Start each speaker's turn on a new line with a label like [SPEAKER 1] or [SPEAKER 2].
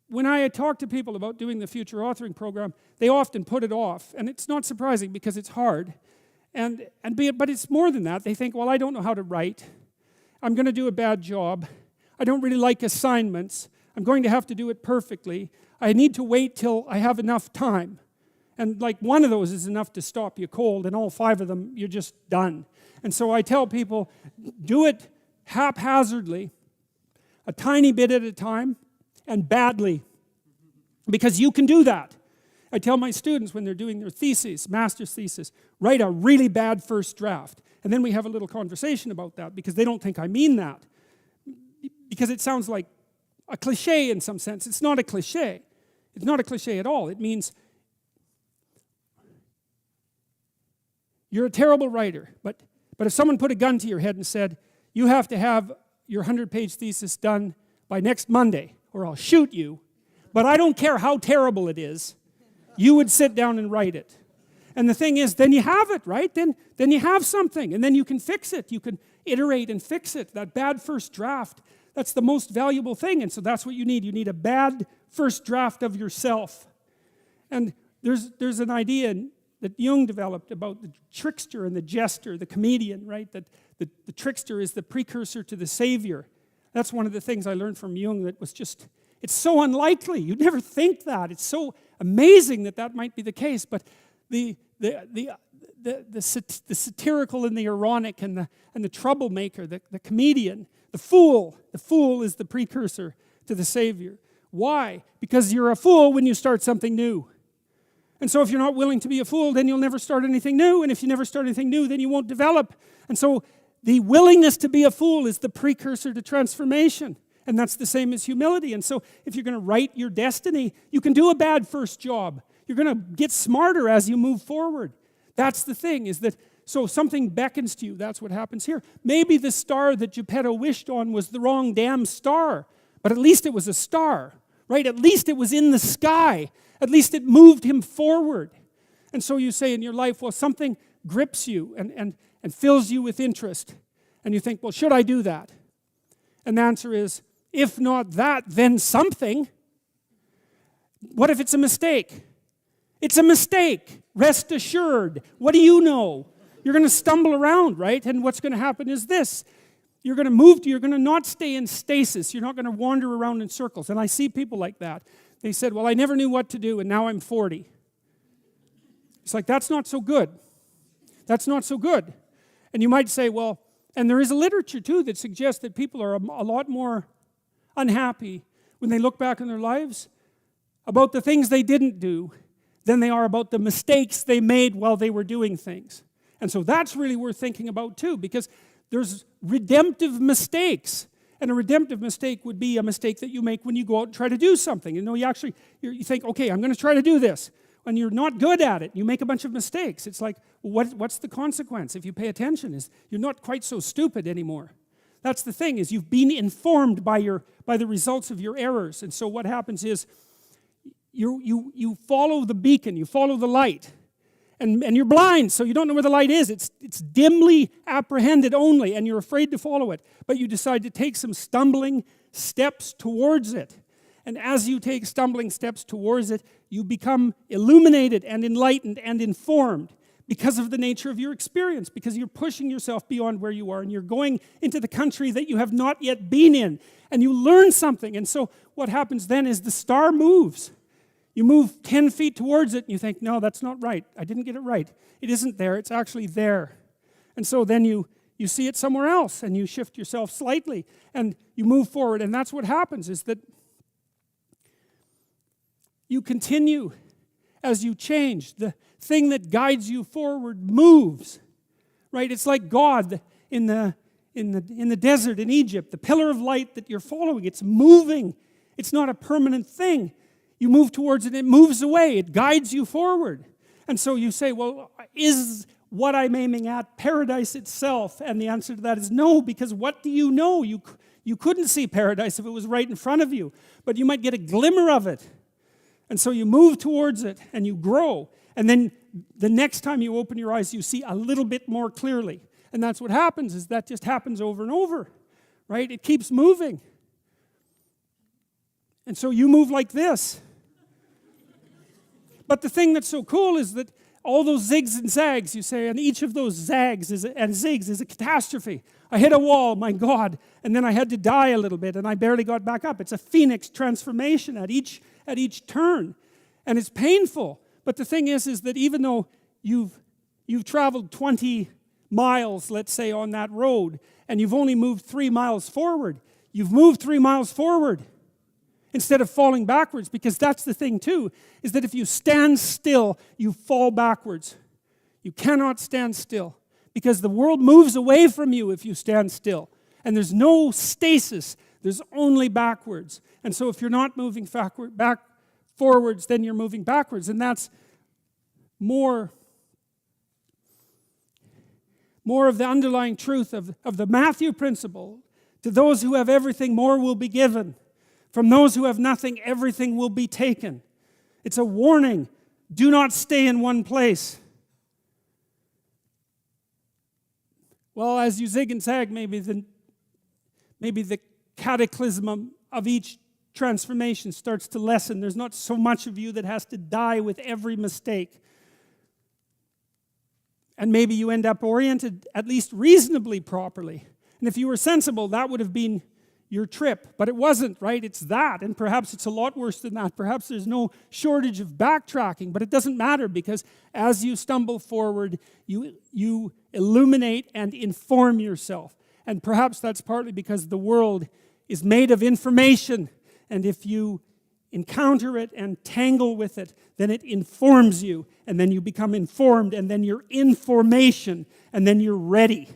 [SPEAKER 1] when I talk to people about doing the future authoring program, they often put it off. And it's not surprising because it's hard. But it's more than that. They think, well, I don't know how to write. I'm going to do a bad job. I don't really like assignments. I'm going to have to do it perfectly. I need to wait till I have enough time. And like one of those is enough to stop you cold, and all 5 of them, you're just done. And so I tell people, do it haphazardly, a tiny bit at a time, and badly. Because you can do that. I tell my students when they're doing their thesis, master's thesis, write a really bad first draft. And then we have a little conversation about that because they don't think I mean that. Because it sounds like a cliche in some sense. It's not a cliche. It's not a cliche at all. It means you're a terrible writer. But if someone put a gun to your head and said, you have to have your 100-page thesis done by next Monday or I'll shoot you, but I don't care how terrible it is, you would sit down and write it. And the thing is, then you have it, right? Then you have something, and then you can fix it. You can iterate and fix it. That bad first draft, that's the most valuable thing, and so that's what you need. You need a bad first draft of yourself. And there's an idea that Jung developed about the trickster and the jester, the comedian, right? That the trickster is the precursor to the savior. That's one of the things I learned from Jung that was just, it's so unlikely. You'd never think that. It's so amazing that might be the case. But the satirical and the ironic and the troublemaker, the comedian, the fool is the precursor to the savior. Why? Because you're a fool when you start something new. And so if you're not willing to be a fool, then you'll never start anything new. And if you never start anything new, then you won't develop. And so the willingness to be a fool is the precursor to transformation. And that's the same as humility. And so if you're going to write your destiny, you can do a bad first job. You're going to get smarter as you move forward. That's the thing, is that, so something beckons to you. That's what happens here. Maybe the star that Geppetto wished on was the wrong damn star. But at least it was a star, right? At least it was in the sky. At least it moved him forward. And so you say in your life, well, something grips you and fills you with interest. And you think, well, should I do that? And the answer is, if not that, then something. What if it's a mistake? It's a mistake. Rest assured. What do you know? You're going to stumble around, right? And what's going to happen is this. You're going to not stay in stasis. You're not going to wander around in circles. And I see people like that. They said, well, I never knew what to do, and now I'm 40. It's like, that's not so good. That's not so good. And you might say, well, and there is a literature, too, that suggests that people are a lot more unhappy when they look back on their lives about the things they didn't do than they are about the mistakes they made while they were doing things. And so that's really worth thinking about, too, because there's redemptive mistakes. And a redemptive mistake would be a mistake that you make when you go out and try to do something. You know, you think, okay, I'm going to try to do this. When you're not good at it, you make a bunch of mistakes. It's like, well, what's the consequence? If you pay attention, is you're not quite so stupid anymore. That's the thing, is you've been informed by the results of your errors. And so what happens is you follow the beacon, you follow the light. And you're blind, so you don't know where the light is. It's dimly apprehended only, and you're afraid to follow it. But you decide to take some stumbling steps towards it. And as you take stumbling steps towards it, you become illuminated and enlightened and informed because of the nature of your experience, because you're pushing yourself beyond where you are, and you're going into the country that you have not yet been in, and you learn something. And so what happens then is the star moves. You move 10 feet towards it, and you think, no, that's not right. I didn't get it right. It isn't there. It's actually there. And so then you see it somewhere else, and you shift yourself slightly, and you move forward. And that's what happens, is that you continue as you change. The thing that guides you forward moves, right? It's like God in the desert in Egypt, the pillar of light that you're following. It's moving. It's not a permanent thing. You move towards it, it moves away, it guides you forward. And so you say, well, is what I'm aiming at paradise itself? And the answer to that is no, because what do you know? You couldn't see paradise if it was right in front of you, but you might get a glimmer of it. And so you move towards it, and you grow. And then the next time you open your eyes, you see a little bit more clearly. And that's what happens, is that just happens over and over, right? It keeps moving. And so you move like this. But the thing that's so cool is that all those zigs and zags, you say, and each of those zags and zigs is a catastrophe. I hit a wall, my God, and then I had to die a little bit, and I barely got back up. It's a phoenix transformation at each turn, and it's painful. But the thing is that even though you've traveled 20 miles, let's say, on that road, and you've only moved 3 miles forward, you've moved 3 miles forward instead of falling backwards, because that's the thing too, is that if you stand still, you fall backwards. You cannot stand still, because the world moves away from you if you stand still. And there's no stasis, there's only backwards. And so if you're not moving forwards, then you're moving backwards. And that's more of the underlying truth of the Matthew principle. To those who have everything, more will be given. From those who have nothing, everything will be taken. It's a warning. Do not stay in one place. Well, as you zig and zag, maybe the cataclysm of each transformation starts to lessen. There's not so much of you that has to die with every mistake. And maybe you end up oriented at least reasonably properly. And if you were sensible, that would have been your trip. But it wasn't, right? It's that. And perhaps it's a lot worse than that. Perhaps there's no shortage of backtracking. But it doesn't matter, because as you stumble forward, you illuminate and inform yourself. And perhaps that's partly because the world is made of information. And if you encounter it and tangle with it, then it informs you. And then you become informed. And then you're information. And then you're ready.